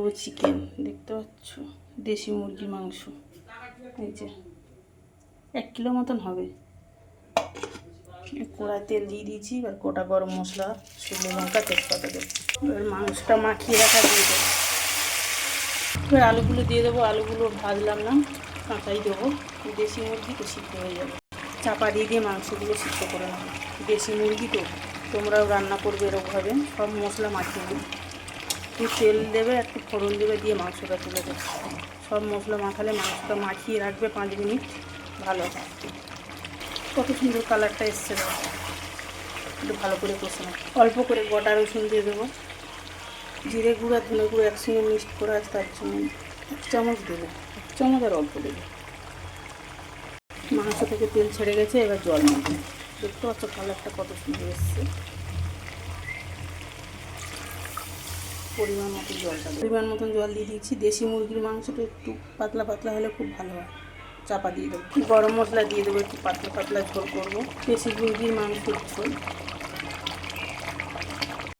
দেবো চিকেন, দেখতে পাচ্ছ দেশি মুরগির মাংস, এই যে 1 কিলো মতন হবে। কড়াই তেল দিয়ে দিয়েছি, এবার গোটা গরম মশলা, শুকনো লঙ্কা, তেজপাতা দেবো। এবার মাংসটা মাখিয়ে রাখা দিয়ে দেবো। এবার আলুগুলো দিয়ে দেবো, আলুগুলো ভাজলাম না, কাঁচাই দেবো, দেশি মুরগি তো সিদ্ধ হয়ে যাবে। চাপা দিয়ে দিয়ে মাংসগুলো সিদ্ধ করে নেবো, দেশি মুরগি তো, তোমরাও রান্না করবে এরকমভাবে। সব মশলা মাখিয়ে নেবে, একটু তেল দেবে, একটু ফোড়ন দেবে, দিয়ে মাংসটা তুলে দেবে। সব মশলা মাখালে মাংসটা মাখিয়ে রাখবে 5 মিনিট, ভালো হয়। কত সুন্দর কালারটা এসছে, একটু ভালো করে কষে নেব। অল্প করে গোটা রসুন দিয়ে দেবো, জিরে গুঁড়ো আর ধনে গুঁড়ো একসঙ্গে মিক্সড করে আছে, তার জন্য 1 চামচ দেবো, 1 চামচ আর অল্প দেবো। মাংস থেকে তেল ছেড়ে গেছে, এবার জল নেবে, দেখতে পাচ্ছ কালারটা কত সুন্দর এসছে। পরিমাণ মতন জল দিয়ে দিয়েছি। দেশি মুরগির মাংসটা একটু পাতলা পাতলা হলে খুব ভালো হয়। চাপা দিয়ে দেবো, গরম মশলা দিয়ে দেবো, একটু পাতলা পাতলা ঝোল করবো, দেশি মুরগির মাংসের ঝোল।